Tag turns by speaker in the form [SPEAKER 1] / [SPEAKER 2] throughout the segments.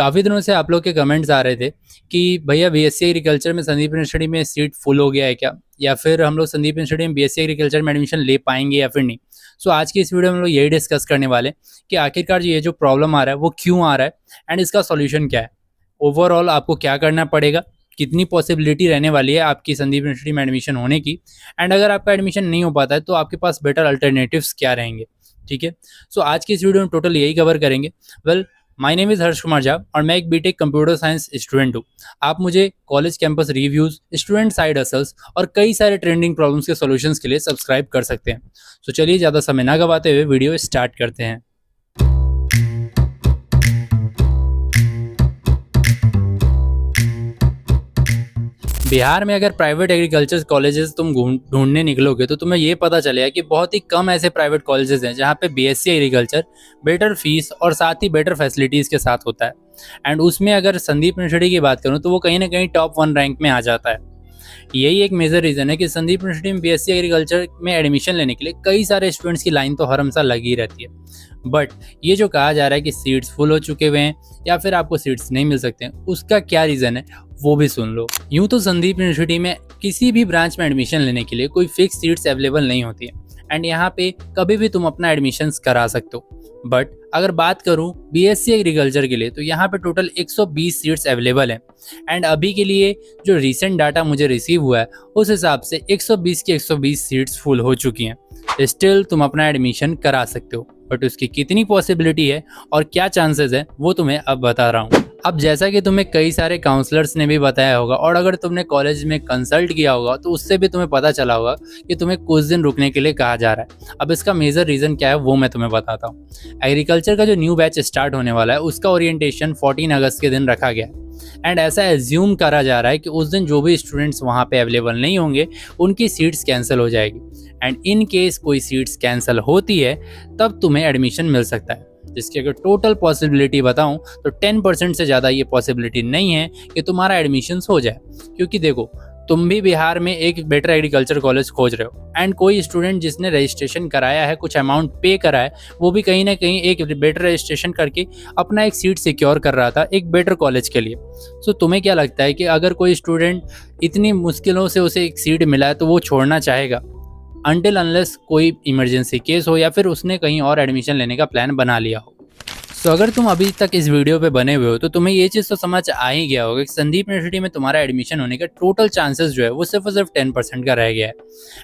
[SPEAKER 1] काफ़ी दिनों से आप लोग के कमेंट्स आ रहे थे कि भैया बीएससी एग्रीकल्चर में संदीप यूनिवर्सिटी में सीट फुल हो गया है क्या, या फिर हम लोग संदीप यूनिवर्सिटी में बीएससी एग्रीकल्चर में एडमिशन ले पाएंगे या फिर नहीं। सो आज की इस वीडियो में हम लोग यही डिस्कस करने वाले हैं कि आखिरकार ये जो प्रॉब्लम आ रहा है वो क्यों आ रहा है एंड इसका सॉल्यूशन क्या है। ओवरऑल आपको क्या करना पड़ेगा, कितनी पॉसिबिलिटी रहने वाली है आपकी संदीप यूनिवर्सिटी में एडमिशन होने की, एंड अगर आपका एडमिशन नहीं हो पाता है तो आपके पास बेटर अल्टरनेटिव्स क्या रहेंगे। ठीक है, सो आज की इस वीडियो में टोटल यही कवर करेंगे। Well, my name is Harsh Kumar Jha और मैं एक बीटेक कंप्यूटर साइंस स्टूडेंट हूँ। आप मुझे college campus reviews, student side hustles और कई सारे ट्रेंडिंग प्रॉब्लम्स के सॉल्यूशंस के लिए सब्सक्राइब कर सकते हैं। सो चलिए ज़्यादा समय ना गवाते हुए वीडियो स्टार्ट करते हैं। बिहार में अगर प्राइवेट एग्रीकल्चर कॉलेजेस तुम ढूंढने निकलोगे तो तुम्हें ये पता चलेगा कि बहुत ही कम ऐसे प्राइवेट कॉलेजेस हैं जहाँ पे बीएससी एग्रीकल्चर बेटर फीस और साथ ही बेटर फैसिलिटीज़ के साथ होता है। एंड उसमें अगर संदीप यूनिवर्सिटी की बात करूँ तो वो कहीं ना कहीं टॉप 1 रैंक में आ जाता है। यही एक मेजर रीज़न है कि संदीप यूनिवर्सिटी में बीएससी एग्रीकल्चर में एडमिशन लेने के लिए कई सारे स्टूडेंट्स की लाइन तो हर हमेशा लगी रहती है। बट ये जो कहा जा रहा है कि सीट्स फुल हो चुके हुए हैं या फिर आपको सीट्स नहीं मिल सकते हैं, उसका क्या रीज़न है वो भी सुन लो। यूँ तो संदीप यूनिवर्सिटी में किसी भी ब्रांच में एडमिशन लेने के लिए कोई फिक्स सीट्स अवेलेबल नहीं होती है एंड यहाँ पे कभी भी तुम अपना एडमिशन्स करा सकते हो। बट अगर बात करूँ बीएससी एग्रीकल्चर के लिए तो यहाँ पे टोटल 120 सीट्स अवेलेबल हैं एंड अभी के लिए जो रिसेंट डाटा मुझे रिसीव हुआ है उस हिसाब से 120 की 120 सीट्स फुल हो चुकी हैं। स्टिल तुम अपना एडमिशन करा सकते हो, बट उसकी कितनी पॉसिबिलिटी है और क्या चांसेस है वो तुम्हें अब बता रहा हूँ। अब जैसा कि तुम्हें कई सारे काउंसलर्स ने भी बताया होगा और अगर तुमने कॉलेज में कंसल्ट किया होगा तो उससे भी तुम्हें पता चला होगा कि तुम्हें कुछ दिन रुकने के लिए कहा जा रहा है। अब इसका मेजर रीज़न क्या है वो मैं तुम्हें बताता हूँ। एग्रीकल्चर का जो न्यू बैच स्टार्ट होने वाला है उसका ओरिएंटेशन 14 अगस्त के दिन रखा गया है एंड ऐसा एज्यूम करा जा रहा है कि उस दिन जो भी स्टूडेंट्स वहाँ पे अवेलेबल नहीं होंगे उनकी सीट्स कैंसिल हो जाएगी एंड इन केस कोई सीट्स कैंसिल होती है तब तुम्हें एडमिशन मिल सकता है, जिसकी अगर टोटल पॉसिबिलिटी बताऊं तो 10% से ज़्यादा ये पॉसिबिलिटी नहीं है कि तुम्हारा एडमिशन्स हो जाए। क्योंकि देखो, तुम भी बिहार में एक बेटर एग्रीकल्चर कॉलेज खोज रहे हो एंड कोई स्टूडेंट जिसने रजिस्ट्रेशन कराया है, कुछ अमाउंट पे करा है, वो भी कहीं ना कहीं एक बेटर रजिस्ट्रेशन करके अपना एक सीट सिक्योर कर रहा था एक बेटर कॉलेज के लिए। सो तुम्हें क्या लगता है कि अगर कोई स्टूडेंट इतनी मुश्किलों से उसे एक सीट मिला है तो वो छोड़ना चाहेगा अनटिल अनलेस कोई इमरजेंसी केस हो या फिर उसने कहीं और एडमिशन लेने का प्लान बना लिया हो। तो अगर तुम अभी तक इस वीडियो पे बने हुए हो तो तुम्हें ये चीज़ तो समझ आ ही गया होगा कि संदीप यूनिवर्सिटी में तुम्हारा एडमिशन होने का टोटल चांसेस जो है वो सिर्फ और सिर्फ 10% का रह गया है।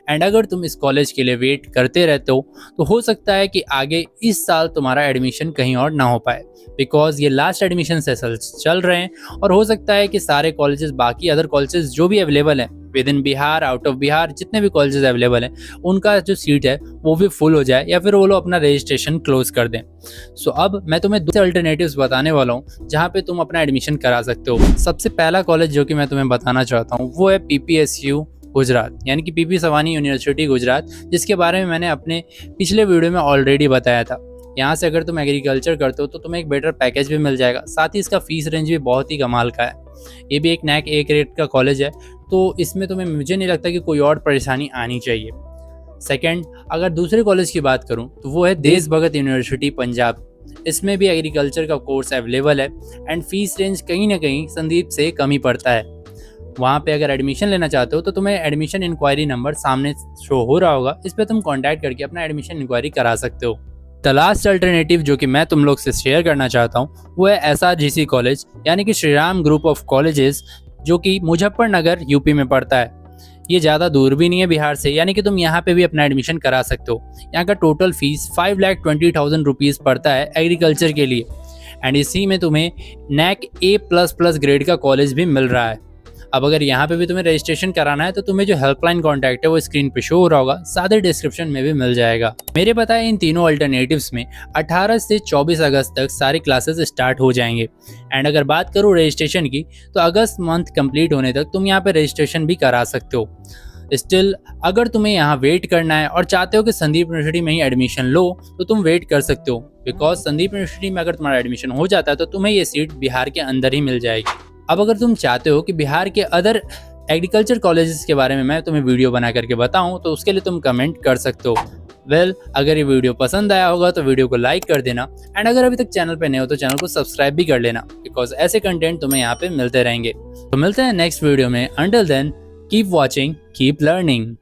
[SPEAKER 1] एंड अगर तुम इस कॉलेज के लिए वेट करते रहते हो तो हो सकता है कि आगे इस साल तुम्हारा एडमिशन कहीं और ना हो पाए, बिकॉज ये लास्ट एडमिशन सेशंस चल रहे हैं और हो सकता है कि सारे कॉलेजेस, बाकी अदर कॉलेजेस जो भी अवेलेबल हैं with in Bihar, out of Bihar, जितने भी कॉलेजेस अवेलेबल हैं उनका जो सीट है वो भी फुल हो जाए या फिर वो लोग अपना रजिस्ट्रेशन क्लोज कर दें। सो अब मैं तुम्हें दो अल्टरनेटिव्स बताने वाला हूँ जहाँ पे तुम अपना एडमिशन करा सकते हो। सबसे पहला कॉलेज जो कि मैं तुम्हें बताना चाहता हूँ वो है पीपीएसयू गुजरात, यानी कि पीपी सवानी यूनिवर्सिटी गुजरात, जिसके बारे में मैंने अपने पिछले वीडियो में ऑलरेडी बताया था। यहाँ से अगर तुम एग्रीकल्चर करते हो तो तुम्हें एक बेटर पैकेज भी मिल जाएगा, साथ ही इसका फीस रेंज भी बहुत ही कमाल का है। ये भी एक नैक ए ग्रेड का कॉलेज है तो इसमें तुम्हें, मुझे नहीं लगता कि कोई और परेशानी आनी चाहिए। सेकंड, अगर दूसरे कॉलेज की बात करूं तो वो है देश भगत यूनिवर्सिटी पंजाब। इसमें भी एग्रीकल्चर का कोर्स अवेलेबल है एंड फीस रेंज कहीं ना कहीं संदीप से कम ही पड़ता है। वहाँ पे अगर एडमिशन लेना चाहते हो तो तुम्हें एडमिशन इंक्वायरी नंबर सामने शो हो रहा होगा, इस पर तुम कॉन्टैक्ट करके अपना एडमिशन इंक्वायरी करा सकते हो। द लास्ट अल्टरनेटिव जो कि मैं तुम लोग से शेयर करना चाहता हूँ वो है एसआरजीसी कॉलेज, यानी कि Shri Ram group of colleges, जो कि मुजफ्फरनगर यूपी में पड़ता है। ये ज़्यादा दूर भी नहीं है बिहार से, यानी कि तुम यहाँ पे भी अपना एडमिशन करा सकते हो। यहाँ का टोटल फीस 5,20,000 रुपीज़ पड़ता है एग्रीकल्चर के लिए एंड इसी में तुम्हें नैक A++ ग्रेड का कॉलेज भी मिल रहा है। अब अगर यहाँ पे भी तुम्हें रजिस्ट्रेशन कराना है तो तुम्हें जो हेल्पलाइन कॉन्टैक्ट है वो स्क्रीन पे शो हो रहा होगा, साथ ही डिस्क्रिप्शन में भी मिल जाएगा। मेरे बताए इन तीनों अल्टरनेटिव्स में 18 से 24 अगस्त तक सारी क्लासेस स्टार्ट हो जाएंगे एंड अगर बात करूँ रजिस्ट्रेशन की तो अगस्त मंथ कंप्लीट होने तक तुम यहाँ पे रजिस्ट्रेशन भी करा सकते हो। स्टिल अगर तुम्हें यहाँ वेट करना है और चाहते हो कि संदीप यूनिवर्सिटी में ही एडमिशन लो तो तुम वेट कर सकते हो, बिकॉज संदीप यूनिवर्सिटी में अगर तुम्हारा एडमिशन हो जाता है तो तुम्हें ये सीट बिहार के अंदर ही मिल जाएगी। अब अगर तुम चाहते हो कि बिहार के अदर एग्रीकल्चर कॉलेजेस के बारे में मैं तुम्हें वीडियो बना करके बताऊं तो उसके लिए तुम कमेंट कर सकते हो। वेल अगर ये वीडियो पसंद आया होगा तो वीडियो को लाइक कर देना, एंड अगर अभी तक चैनल पे नए हो तो चैनल को सब्सक्राइब भी कर लेना, बिकॉज ऐसे कंटेंट तुम्हें यहाँ पे मिलते रहेंगे। तो मिलते हैं नेक्स्ट वीडियो में। Until then keep watching, keep learning.